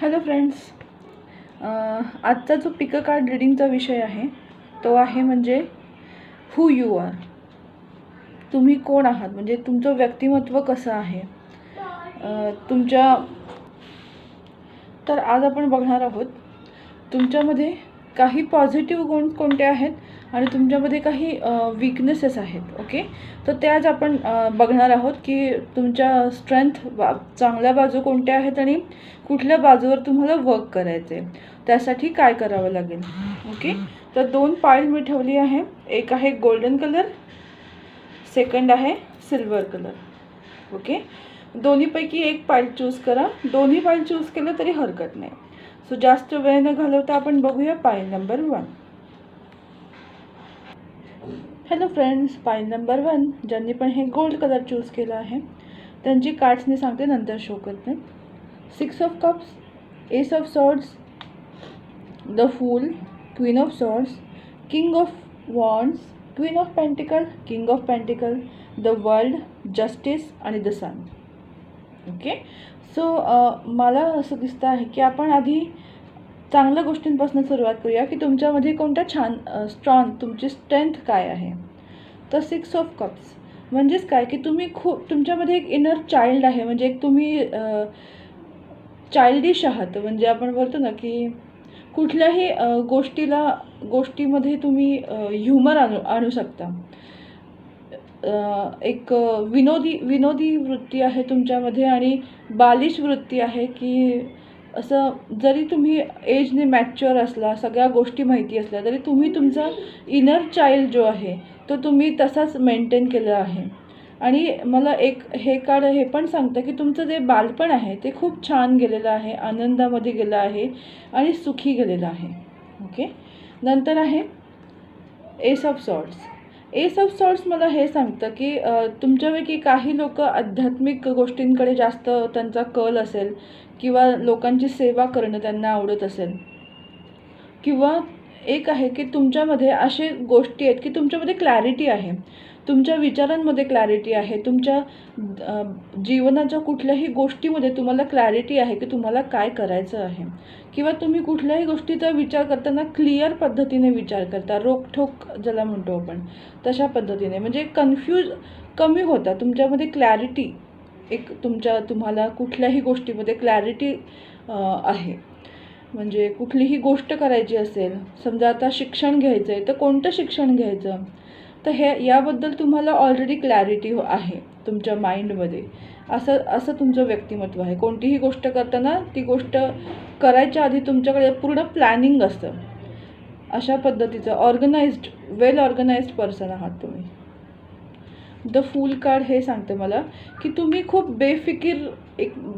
Hello friends. आजचा जो पिक card रीडिंगचा विषय आहे तो आहे म्हणजे हू यू आर. तुम्ही कोण आहात, म्हणजे तुमचं व्यक्तिमत्व कसं आहे तुमच्या. तर आज आपण बघणार आहोत तुमच्यामध्ये काही पॉझिटिव्ह गुण कोणते आहेत आणि तुमच्यामध्ये काही वीकनेसेस आहेत. ओके, तर ते आज आपण बघणार आहोत की तुमच्या चांगल्या बाजू कोणत्या आहेत आणि कुठल्या बाजूवर तुम्हाला वर्क करायचं आहे, त्यासाठी काय करावं लागेल. ओके, तर 2 पाईल मी ठेवली आहे. एक आहे गोल्डन कलर, सेकंड आहे सिल्वर कलर. ओके, दोन्हीपैकी एक पाईल चूज करा. दोन्ही पाईल चूज केलं तरी हरकत नाही. सो जास्त वेळ न घालवता आपण बघूया पाईल नंबर 1. हॅलो फ्रेंड्स, पाईल नंबर 1 ज्यांनी पण हे गोल्ड कलर चूज केला आहे त्यांची कार्ड्स मी सांगते, नंतर शो करते. 6 of cups, S of swords, the fool, queen of swords, king of wands, queen of pentacle, king of pentacle, the world, justice आणि द सन. ओके, सो मला असं दिसतं आहे की आपण आधी चांगल्या गोष्टींपासून सुरुवात करूया की तुमच्यामध्ये कोणत्या छान तुमची स्ट्रेंथ काय आहे. तर 6 ऑफ कप्स म्हणजेच काय की तुम्ही तुमच्यामध्ये एक इनर चाइल्ड आहे, म्हणजे एक तुम्ही चाइल्डिश आहात. म्हणजे आपण बोलतो ना की कुठल्याही गोष्टीमध्ये तुम्ही ह्युमर आणू शकता. एक विनोदी वृत्ती आहे तुमच्यामध्ये आणि बालिश वृत्ती आहे की असं जरी तुम्ही एजने मॅच्युअर असला, सगळ्या गोष्टी माहिती असल्या, तरी तुम्ही तुमचा इनर चाइल्ड जो आहे तो तुम्ही तसाच मेंटेन केला आहे. आणि मला हे कार्ड हे पण सांगतं की तुमचं जे बालपण आहे ते खूप छान गेलेलं आहे, आनंदामध्ये गेलं आहे आणि सुखी गेलेलं आहे. ओके, नंतर आहे S of swords. S of swords मला हे सांगतं की तुमच्यापैकी काही लोक आध्यात्मिक गोष्टींकडे जास्त त्यांचा कल असेल किंवा लोकांची सेवा करणं त्यांना आवडत असेल, किंवा एक आहे की तुमच्यामध्ये असे गोष्टी आहेत की तुमच्यामध्ये क्लॅरिटी आहे, तुमच्या विचारांमध्ये क्लॅरिटी आहे, तुमच्या जीवनाच्या कुठल्याही गोष्टीमध्ये तुम्हाला क्लॅरिटी आहे की तुम्हाला काय करायचं आहे, किंवा तुम्ही कुठल्याही गोष्टीचा विचार करताना क्लिअर पद्धतीने विचार करता, रोखठोक ज्याला म्हणतो आपण तशा पद्धतीने, म्हणजे कन्फ्यूज कमी होता. तुमच्यामध्ये क्लॅरिटी तुम्हाला कुठल्याही गोष्टीमध्ये क्लॅरिटी आहे. म्हणजे कुठलीही गोष्ट करायची असेल, समजा आता शिक्षण घ्यायचं आहे तर कोणतं शिक्षण घ्यायचं, तर याबद्दल तुम्हाला ऑलरेडी क्लॅरिटी आहे तुमच्या माइंडमध्ये. असं तुमचं व्यक्तिमत्व आहे. कोणतीही गोष्ट करताना ती गोष्ट करायच्या आधी तुमच्याकडे पूर्ण प्लॅनिंग असतं. अशा पद्धतीचं वेल ऑर्गनाइज्ड पर्सन आहात तुम्ही. द फूल कार्ड हे सांगतं मला की तुम्ही खूप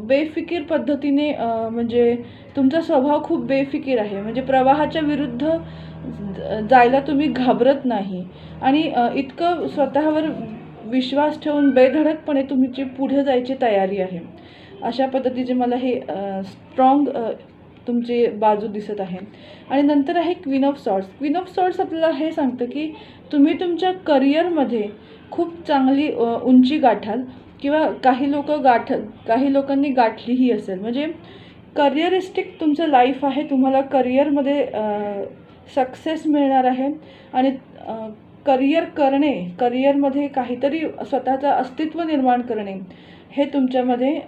बेफिकीर पद्धतीने, म्हणजे तुमचा स्वभाव खूप बेफिकीर आहे, म्हणजे प्रवाहाच्या विरुद्ध जायला तुम्ही घाबरत नाही आणि इतकं स्वतःवर विश्वास ठेवून बेधडकपणे तुमची पुढे जायची तयारी आहे. अशा पद्धतीचे मला हे स्ट्रॉंग तुमची बाजू दिसत आहे. आणि नंतर आहे queen of swords. Queen of swords आपल्याला हे सांगतं की तुम्ही तुमच्या करिअरमध्ये खूप चांगली उंची गाठाल, किंवा काही लोकांनी गाठलीही असेल. म्हणजे करिअरिस्टिक तुमचं लाईफ आहे, तुम्हाला करिअरमध्ये सक्सेस मिळणार आहे आणि करिअरमध्ये काहीतरी स्वतःचं अस्तित्व निर्माण करणे हे तुमच्यामध्ये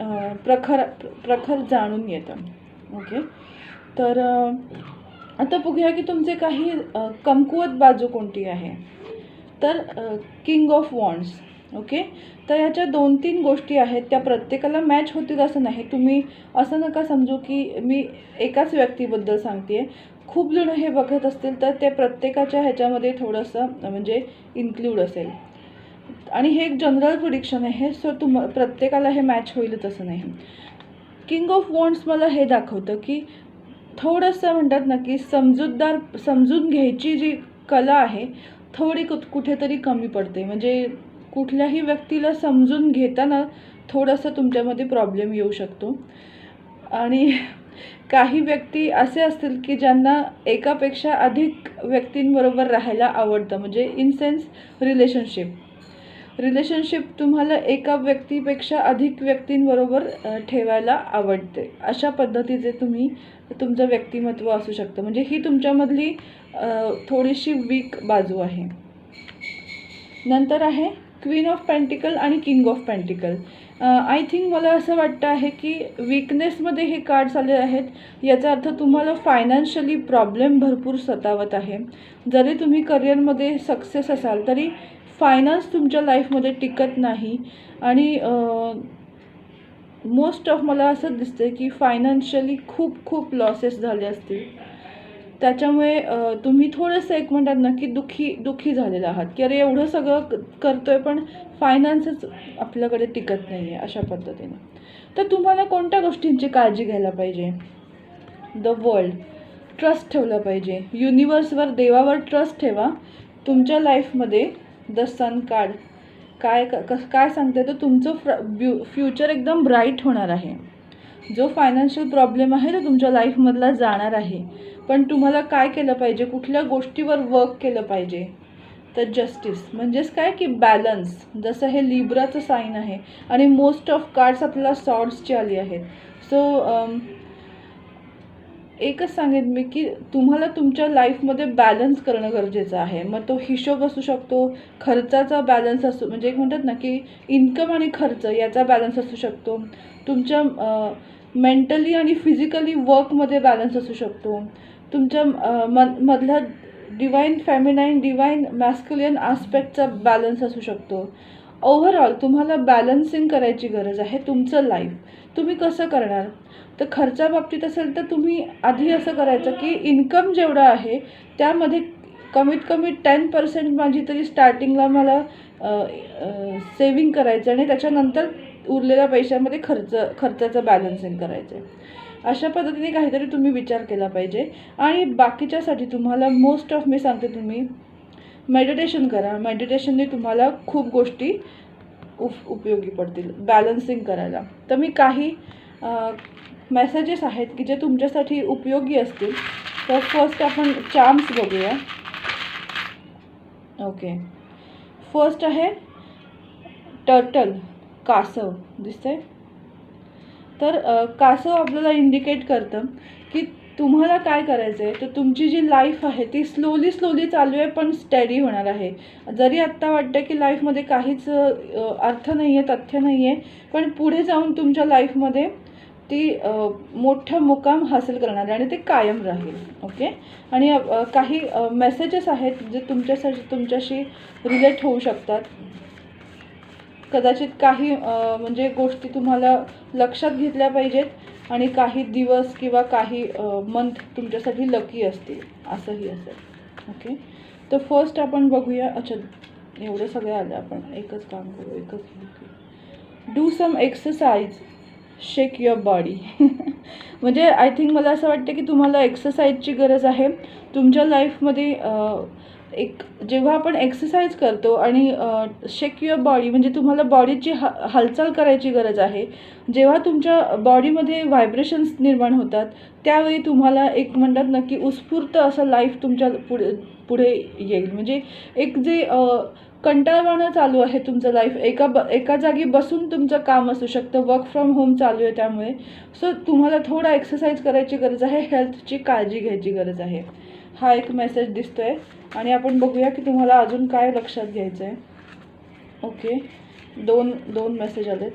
प्रखर जाणून येतं. ओके, तर आता बघूया की तुमचे काही कमकुवत बाजू कोणती आहे. तर किंग ऑफ वॉन्ड्स. ओके, तर ह्याच्या 2-3 गोष्टी आहेत, त्या प्रत्येकाला मॅच होतील असं नाही. तुम्ही असं नका समजू की मी एकाच व्यक्तीबद्दल सांगते. खूप जण हे बघत असतील तर ते प्रत्येकाच्या ह्याच्यामध्ये थोडंसं म्हणजे इन्क्लूड असेल. आणि हे एक जनरल प्रिडिक्शन आहे, सो प्रत्येकाला हे मॅच होईलच असं नाही. किंग ऑफ वॉन्ड्स मला हे दाखवतं की थोडंसं म्हणतात ना की समजून घ्यायची जी कला आहे थोडी कुठेतरी कमी पडते. म्हणजे कुठल्याही व्यक्तीला समजून घेताना थोडंसं तुमच्यामध्ये प्रॉब्लेम येऊ शकतो. आणि काही व्यक्ती असे असतील की ज्यांना एकापेक्षा अधिक व्यक्तींबरोबर राहायला आवडतं, म्हणजे इन सेन्स रिलेशनशिप. रिलेशनशिप तुम्हाला एका व्यक्तीपेक्षा अधिक व्यक्तींबरोबर ठेवायला आवडते, अशा पद्धतीचे तुमचं व्यक्तिमत्व असू शकतं. म्हणजे ही तुमच्यामधली थोडीशी वीक बाजू आहे. नंतर आहे क्वीन ऑफ पेंटिकल आणि king of pentacle. I think मला असं वाटतं आहे की वीकनेसमध्ये हे कार्ड्स आले आहेत. याचा अर्थ तुम्हाला फायनान्शियली प्रॉब्लेम भरपूर सतावत आहे. जरी तुम्ही करिअरमध्ये सक्सेस असाल तरी फायनान्स तुमच्या लाईफमध्ये टिकत नाही. आणि मोस्ट ऑफ मला असं दिसतं की फायनान्शियली खूप लॉसेस झाले असतील. त्याच्यामुळे तुम्ही थोडंसं एक म्हणतात ना की दुःखी झालेला आहात की अरे एवढं सगळं करतोय पण फायनान्सच आपल्याकडे टिकत नाही आहे, अशा पद्धतीने. तर तुम्हाला कोणत्या गोष्टींची काळजी घ्यायला पाहिजे? द वर्ल्ड, ट्रस्ट ठेवला पाहिजे. युनिवर्सवर, देवावर ट्रस्ट ठेवा. तुमच्या लाईफमध्ये द सन कार्ड काय सांगते, तर तुमचं फ्युचर एकदम ब्राईट होणार आहे. जो फायनान्शियल प्रॉब्लेम आहे तो तुमच्या लाईफमधला जाणार आहे. पण तुम्हाला काय केलं पाहिजे, कुठल्या गोष्टीवर वर्क केलं पाहिजे? तर जस्टिस म्हणजेच काय की बॅलन्स. जसं हे लिब्राचं साईन आहे आणि मोस्ट ऑफ कार्ड्स आपल्याला सॉर्ड्सची आली आहेत. सो एकच सांगेन मी की तुम्हाला तुमच्या लाईफमध्ये बॅलन्स करणं गरजेचं आहे. मग तो हिशोब असू शकतो, खर्चाचा बॅलन्स असू, म्हणजे एक म्हणतात ना की इन्कम आणि खर्च याचा बॅलन्स असू शकतो. तुमच्या मेंटली आणि फिजिकली वर्कमध्ये बॅलन्स असू शकतो. तुमच्या मधला डिवाईन फेमिनाईन, डिवाईन मॅस्क्युलिन आस्पेक्टचा बॅलन्स असू शकतो. ओव्हरऑल तुम्हाला बॅलन्सिंग करायची गरज आहे तुमचं लाईफ. तुम्ही कसं करणार? तर खर्चाबाबतीत असेल तर तुम्ही आधी असं करायचं की इन्कम जेवढं आहे त्यामध्ये कमीत कमी 10% माझी तरी स्टार्टिंगला मला सेविंग करायचं आणि त्याच्यानंतर उरलेल्या पैशामध्ये खर्चाचं बॅलन्सिंग करायचं आहे. अशा पद्धतीने काहीतरी तुम्ही विचार केला पाहिजे. आणि बाकीच्यासाठी तुम्हाला मोस्ट ऑफ मी सांगते तुम्ही मेडिटेशन करा. मेडिटेशनने तुम्हाला खूप गोष्टी उपयोगी पडतील बॅलन्सिंग करायला. तर मी काही मेसेजेस आहेत की जे तुमच्यासाठी उपयोगी असतील. तर फर्स्ट आपण चार्म्स बघूया. ओके, फर्स्ट आहे टर्टल, कासव दिसतंय. तर कासव आपल्याला इंडिकेट करतं की तुम्हाला काय करायचं आहे. तर तुमची जी लाईफ आहे ती स्लोली चालू आहे पण स्टडी होणार आहे. जरी आत्ता वाटतं की लाईफमध्ये काहीच अर्थ नाही आहे, तथ्य नाही आहे, पण पुढे जाऊन तुमच्या लाईफमध्ये ती मोठा मुकाम हासिल करणार आहे आणि ते कायम राहील. ओके, आणि काही मेसेजेस आहेत जे तुमच्याशी रिलेट होऊ शकतात. कदाचित काही म्हणजे गोष्टी तुम्हाला लक्षात घेतल्या पाहिजेत आणि काही दिवस किंवा काही मंथ तुमच्यासाठी लकी असतील, असंही असेल. ओके, तर फर्स्ट आपण बघूया. अच्छा, एवढं सगळं आलं, आपण एकच काम करू, एकच do some exercise, shake your body. म्हणजे आय थिंक मला असं वाटतं की तुम्हाला एक्सरसाइजची गरज आहे तुमच्या लाईफमध्ये. एक जेव्हा आपण एक्सरसाइज करतो आणि शेक युअर बॉडी म्हणजे तुम्हाला बॉडीची हालचाल करायची गरज आहे. जेव्हा तुमच्या बॉडीमध्ये व्हायब्रेशन्स निर्माण होतात त्यावेळी तुम्हाला एक म्हणतात ना की उत्स्फूर्त असं लाईफ तुमच्या पुढे येईल. म्हणजे एक जे कंटाळवाणं चालू आहे तुमचं लाईफ, एका जागी बसून तुमचं काम असू शकतं, वर्क फ्रॉम होम चालू आहे त्यामुळे. सो तुम्हाला थोडा एक्सरसाइज करायची गरज आहे, हेल्थची काळजी घ्यायची गरज आहे. हा एक मेसेज दिसतो आहे. आणि आपण बघूया की तुम्हाला अजून काय लक्षात घ्यायचं आहे. ओके, दोन मेसेज आलेत.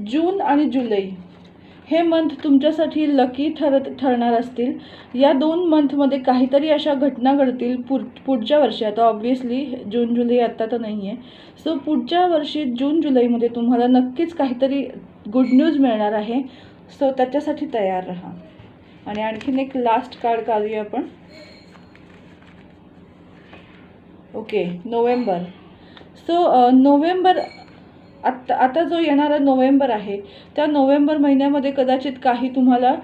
जून आणि जुलै हे मंथ तुमच्यासाठी लकी ठरणार असतील. या 2 मंथमध्ये काहीतरी अशा घटना घडतील पुढच्या वर्षी. आता ऑब्व्हियसली जून जुलै आत्ता तर नाही आहे. सो पुढच्या वर्षी जून जुलैमध्ये तुम्हाला नक्कीच काहीतरी गुड न्यूज मिळणार आहे. सो त्याच्यासाठी तयार राहा. आणि आणखीन एक लास्ट कार्ड काढूया आपण. Okay, November. सो नोव्हेंबर आता जो येणारा नोव्हेंबर आहे त्या नोव्हेंबर महिन्यामध्ये कदाचित काही तुम्हाला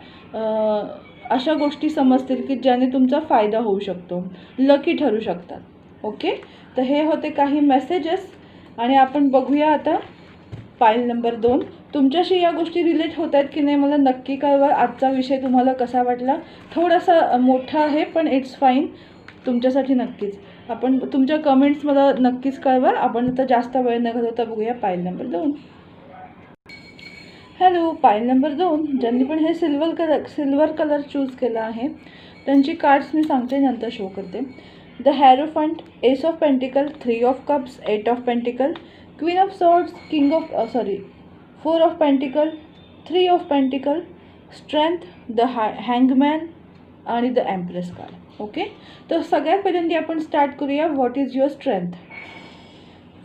अशा गोष्टी समजतील की ज्याने तुमचा फायदा होऊ शकतो, लकी ठरू शकतात. ओके, तर हे होते काही मेसेजेस. आणि आपण बघूया आता पाईल नंबर 2. तुमच्याशी या गोष्टी रिलेट होत आहेत की नाही मला नक्की कळवा. आजचा विषय तुम्हाला कसा वाटला? थोडासा मोठा आहे पण इट्स फाईन, तुमच्यासाठी नक्कीच. आपण तुमच्या कमेंट्स मला नक्कीच कळवा. आपण आता जास्त वेळ न घालवता बघूया पाईल नंबर 2. हॅलो, पाईल नंबर 2 ज्यांनी पण हे सिल्वर कलर चूज केला आहे त्यांची कार्ड्स मी सांगते, नंतर शो करते. The hierophant, ace of pentacle, 3 of cups, 8 of pentacle, queen of swords, four of pentacle, 3 of pentacle, strength, the hangman आणि द एम्प्रेस कार्ड. ओके, तर सगळ्यात पहिल्यांदा आपण स्टार्ट करूया. What is your strength?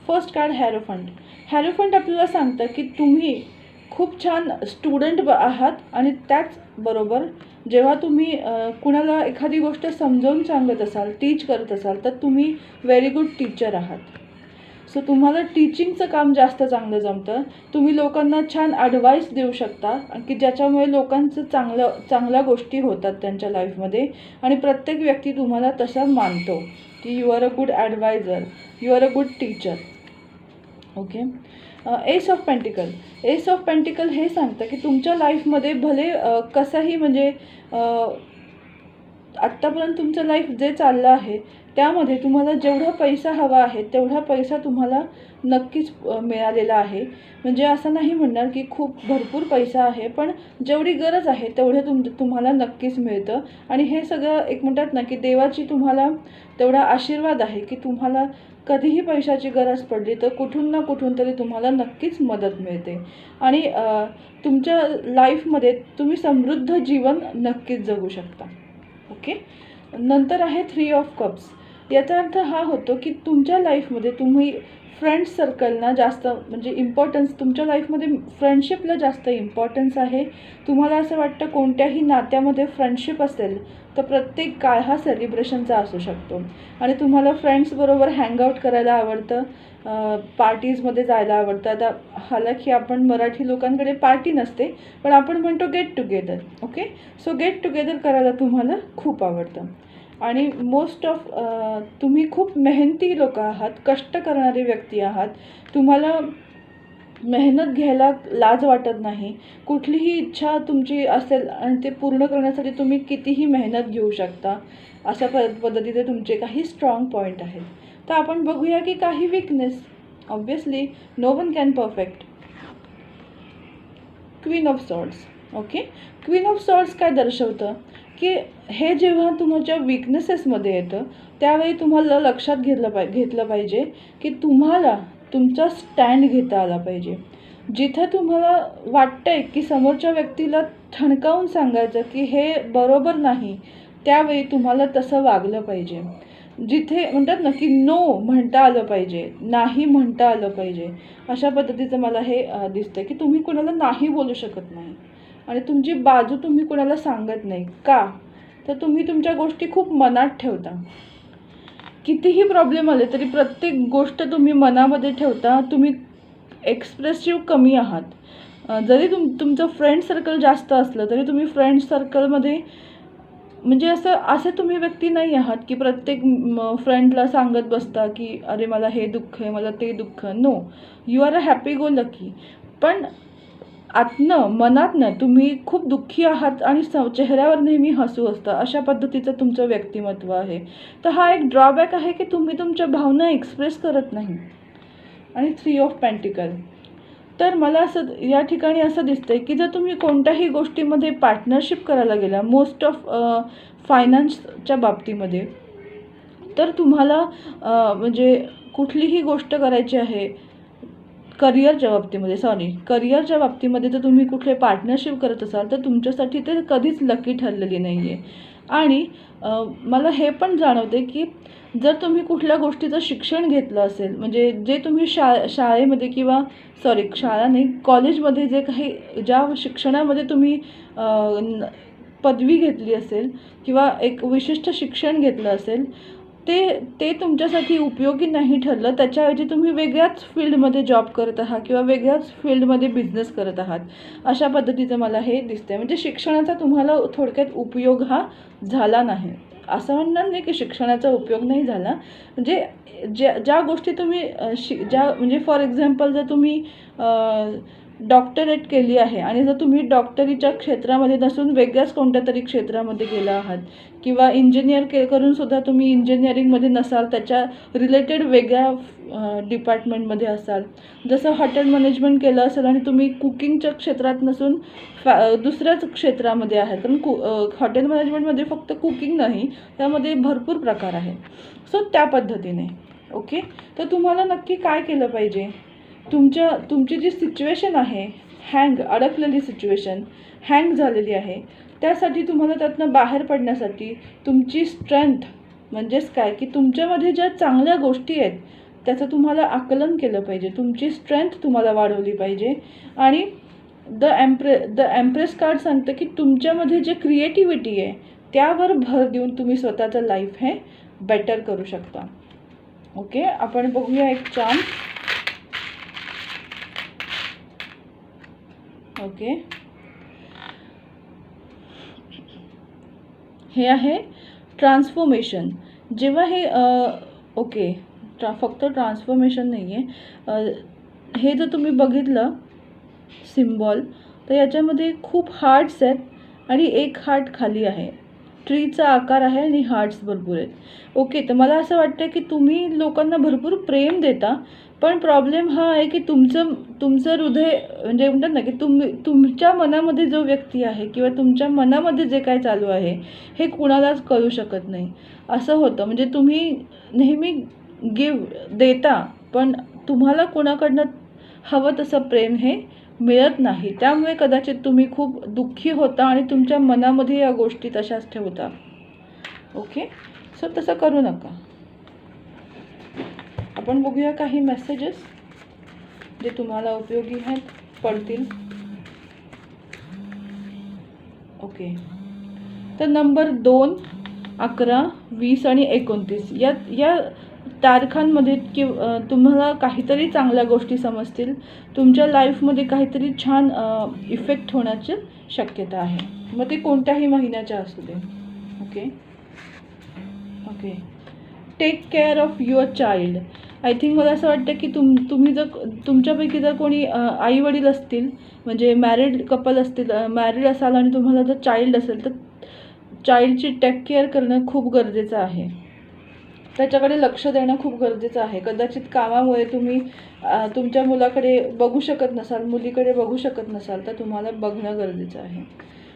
First card hierophant. Hierophant आपल्याला सांगतं की तुम्ही खूप छान स्टुडंट आहात आणि त्याचबरोबर जेव्हा तुम्ही कुणाला एखादी गोष्ट समजावून सांगत असाल, टीच करत असाल, तर तुम्ही व्हेरी गुड टीचर आहात. सो तुम्हाला टीचिंगचं काम जास्त चांगलं जमतं. तुम्ही लोकांना छान ॲडवाईस देऊ शकता की ज्याच्यामुळे लोकांचं चांगल्या गोष्टी होतात त्यांच्या लाईफमध्ये आणि प्रत्येक व्यक्ती तुम्हाला तसं मानतो की you are a good advisor, you are a good teacher. Okay. Ace of pentacle. Ace of pentacle हे सांगतं की तुमच्या लाईफमध्ये भले कसाही म्हणजे आत्तापर्यंत तुमचं लाईफ जे चाललं आहे त्यामध्ये तुम्हाला जेवढा पैसा हवा आहे तेवढा पैसा तुम्हाला नक्कीच मिळालेला आहे. म्हणजे असं नाही म्हणणार की खूप भरपूर पैसा आहे, पण जेवढी गरज आहे तेवढं तुम्हाला नक्कीच मिळतं. आणि हे सगळं एक म्हणतात ना की देवाची तुम्हाला तेवढा आशीर्वाद आहे की तुम्हाला कधीही पैशाची गरज पडली तर कुठून ना कुठून तरी तुम्हाला नक्कीच मदत मिळते आणि तुमच्या लाईफमध्ये तुम्ही समृद्ध जीवन नक्कीच जगू शकता. ओके. नंतर आहे 3 ऑफ कप्स. याचा अर्थ हा होतो की तुमच्या लाईफमध्ये तुम्ही फ्रेंड्स सर्कलना जास्त म्हणजे इम्पॉर्टन्स, तुमच्या लाईफमध्ये फ्रेंडशिपला जास्त इम्पॉर्टन्स आहे. तुम्हाला असं वाटतं कोणत्याही नात्यामध्ये फ्रेंडशिप असेल तर प्रत्येक काळ हा सेलिब्रेशनचा असू शकतो आणि तुम्हाला फ्रेंड्सबरोबर हँगआउट करायला आवडतं, पार्टीजमध्ये जायला आवडतं. आता हालाकी आपण मराठी लोकांकडे पार्टी नसते, पण आपण म्हणतो get together. Okay. So get together करायला तुम्हाला खूप आवडतं आणि मोस्ट ऑफ तुम्ही खूप मेहनती लोक आहात, कष्ट करणारी व्यक्ती आहात. तुम्हाला मेहनत घ्यायला लाज वाटत नाही. कुठलीही इच्छा तुमची असेल आणि ते पूर्ण करण्यासाठी तुम्ही कितीही मेहनत घेऊ शकता. अशा पद्धतीचे तुमचे काही स्ट्रॉंग पॉईंट आहेत. तर आपण बघूया की काही weakness. Obviously no one can perfect. Queen of swords. Okay. Queen of swords काय दर्शवतं की हे जेव्हा तुमच्या विकनेसेसमध्ये येतं त्यावेळी तुम्हाला लक्षात घेतलं पाहिजे की तुम्हाला तुमचा स्टँड घेता आला पाहिजे. जिथं तुम्हाला वाटतंय की समोरच्या व्यक्तीला ठणकावून सांगायचं की हे बरोबर नाही, त्यावेळी तुम्हाला तसं वागलं पाहिजे. जिथे म्हणतात ना की नो म्हणता आलं पाहिजे, नाही म्हणता आलं पाहिजे. अशा पद्धतीचं मला हे दिसतं की तुम्ही कोणाला नाही बोलू शकत नाही आणि तुमची बाजू तुम्ही कोणाला सांगत नाही. का? तर तुम्ही तुमच्या गोष्टी खूप मनात ठेवता. कितीही प्रॉब्लेम आले तरी प्रत्येक गोष्ट तुम्ही मनामध्ये ठेवता. तुम्ही एक्सप्रेसिव्ह कमी आहात. जरी तुमचं फ्रेंड सर्कल जास्त असलं तरी तुम्ही फ्रेंड सर्कलमध्ये म्हणजे असे तुम्ही व्यक्ती नाही आहात की प्रत्येक फ्रेंडला सांगत बसता की अरे मला हे दुःख आहे, मला ते दुःख. No, you are a happy go lucky. पण मनातनं तुम्ही खूप दुःखी आहात आणि चेहऱ्यावर नेहमी हसू असतं. अशा पद्धतीचं तुमचं व्यक्तिमत्व आहे. तर हा एक ड्रॉबॅक आहे की तुम्ही तुमच्या भावना एक्सप्रेस करत नाही. आणि 3 ऑफ पेंटिकल. तर मला असं या ठिकाणी असं दिसतंय की जर तुम्ही कोणत्याही गोष्टीमध्ये पार्टनरशिप करायला गेला, मोस्ट ऑफ फायनान्सच्या बाबतीमध्ये, तर तुम्हाला म्हणजे कुठलीही गोष्ट करायची आहे करिअरच्या बाबतीमध्ये जर तुम्ही कुठले पार्टनरशिप करत असाल तर तुमच्यासाठी ते कधीच लकी ठरलेली नाही आहे. आणि मला हे पण जाणवते की जर तुम्ही कुठल्या गोष्टीचं शिक्षण घेतलं असेल, म्हणजे जे तुम्ही शाळेमध्ये किंवा शाळा नाही, कॉलेजमध्ये ज्या शिक्षणामध्ये तुम्ही पदवी घेतली असेल किंवा एक विशिष्ट शिक्षण घेतलं असेल, ते तुमच्यासाठी उपयोगी नाही ठरलं. त्याच्याऐवजी तुम्ही वेगळ्याच फील्डमध्ये जॉब करत आहात किंवा वेगळ्याच फील्डमध्ये बिझनेस करत आहात. अशा पद्धतीचं मला हे दिसतंय. म्हणजे शिक्षणाचा तुम्हाला थोडक्यात उपयोग हा झाला नाही. असं म्हणणार नाही की शिक्षणाचा उपयोग नाही झाला. म्हणजे ज्या गोष्टी तुम्ही म्हणजे फॉर एक्झाम्पल जर तुम्ही डॉक्टरेट केली आहे आणि जर तुम्ही डॉक्टरीच्या क्षेत्रामध्ये नसून वेगळ्याच कोणत्या तरी क्षेत्रामध्ये गेला आहात किंवा इंजिनियर करून सुद्धा तुम्ही इंजिनिअरिंगमध्ये नसाल, त्याच्या रिलेटेड वेगळ्या डिपार्टमेंटमध्ये असाल, जसं हॉटेल मॅनेजमेंट केलं असेल आणि तुम्ही कुकिंगच्या क्षेत्रात नसून दुसऱ्याच क्षेत्रामध्ये आहे, कारण हॉटेल मॅनेजमेंटमध्ये फक्त कुकिंग नाही, त्यामध्ये भरपूर प्रकार आहेत. सो त्या पद्धतीने ओके. तर तुम्हाला नक्की काय केलं पाहिजे, तुमची जी सिच्युएशन आहे, अडकलेली सिच्युएशन, हँग झालेली आहे, त्यासाठी तुम्हाला त्यातनं बाहेर पडण्यासाठी तुमची स्ट्रेंथ म्हणजेच काय की तुमच्यामध्ये ज्या चांगल्या गोष्टी आहेत त्याचं तुम्हाला आकलन केलं पाहिजे, तुमची स्ट्रेंथ तुम्हाला वाढवली पाहिजे. आणि द एम्प्रेस कार्ड सांगतं की तुमच्यामध्ये जे क्रिएटिव्हिटी आहे त्यावर भर देऊन तुम्ही स्वतःचं लाईफ हे बेटर करू शकता. ओके, आपण बघूया एक चार्म. ओके, हे आहे ट्रान्सफॉर्मेशन. जेव्हा हे फक्त ट्रान्सफॉर्मेशन नाही आहे, हे जर तुम्ही बघितलं सिम्बॉल तर याच्यामध्ये खूप हार्ट्स आहेत आणि एक हार्ट खाली आहे, ट्रीचा आकार आहे आणि हार्ट्स भरपूर आहेत. ओके, तर मला असं वाटतं की तुम्ही लोकांना भरपूर प्रेम देता, पण प्रॉब्लेम हा आहे की तुमचं हृदय म्हणजे म्हणतात ना की तुमच्या मनामध्ये जो व्यक्ती आहे किंवा तुमच्या मनामध्ये जे काय चालू आहे हे कुणालाच कळू शकत नाही, असं होतं. म्हणजे तुम्ही नेहमी देता, पण तुम्हाला कोणाकडनं हवं तसं प्रेम हे मिळत नाही, त्यामुळे कदाचित तुम्ही खूप दुःखी होता आणि तुमच्या मनामध्ये या गोष्टी तशाच ठेवता. ओके, सो तसं करू नका. आपण बघूया काही मेसेजेस जे तुम्हाला उपयोगी आहेत, पडतील. ओके, तर नंबर 2, 11, 20 आणि 29 या तारखांमध्ये तुम्हाला काहीतरी चांगल्या गोष्टी समजतील, तुमच्या लाईफमध्ये काहीतरी छान इफेक्ट होण्याची शक्यता आहे, मग ते कोणत्याही महिन्याच्या असू दे. Okay okay, take care of your child. I think मला असं वाटतं की तुम्ही जर तुमच्यापैकी जर कोणी आईवडील असतील, म्हणजे मॅरिड कपल असतील, मॅरिड असाल आणि तुम्हाला जर चाइल्ड असेल तर चाइल्डची टेक केअर करणं खूप गरजेचं आहे, त्याच्याकडे लक्ष देणं खूप गरजेचं आहे. कदाचित कामामुळे तुम्ही तुमच्या मुलाकडे बघू शकत नसाल, मुलीकडे बघू शकत नसाल, तर तुम्हाला बघणं गरजेचं आहे.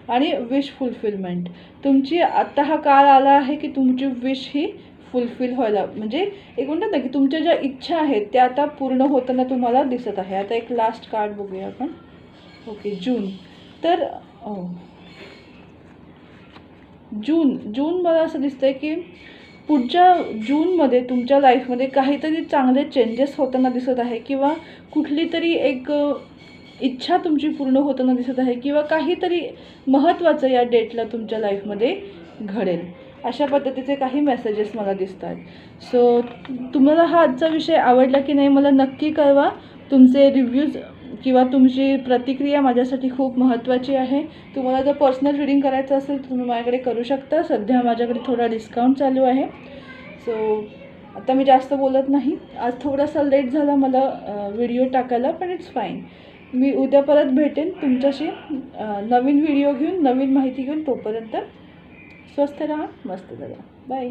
आणि विश फुलफिलमेंट, तुमची आत्ता हा काळ आला आहे की तुमची विश ही फुलफिल व्हायला, म्हणजे एक म्हणतात ना की तुमच्या ज्या इच्छा आहेत त्या आता पूर्ण होताना तुम्हाला दिसत आहे. आता एक लास्ट कार्ड बघूया आपण. ओके, जून. तर जून मला असं दिसतंय की पुढच्या जूनमध्ये तुमच्या लाईफमध्ये काहीतरी चांगले चेंजेस होताना दिसत आहे, किंवा कुठली तरी एक इच्छा तुमची पूर्ण होताना दिसत आहे, किंवा काहीतरी महत्त्वाचं या डेटला तुमच्या लाईफमध्ये घडेल, अशा पद्धतीचे काही मेसेजेस मला दिसत आहेत. सो तुम्हाला हा आजचा विषय आवडला की नाही मला नक्की कळवा. तुमचे रिव्ह्यूज किंवा तुमची प्रतिक्रिया माझ्यासाठी खूप महत्त्वाची आहे. तुम्हाला जर पर्सनल रीडिंग करायचं असेल तर तुम्ही माझ्याकडे करू शकता. सध्या माझ्याकडे थोडा डिस्काउंट चालू आहे. सो आता मी जास्त बोलत नाही. आज थोडासा लेट झाला मला व्हिडिओ टाकायला, पण इट्स फाईन. मी उद्या परत भेटेन तुमच्याशी नवीन व्हिडिओ घेऊन, नवीन माहिती घेऊन. तोपर्यंत स्वस्थ राहा, मस्त राहा. बाय.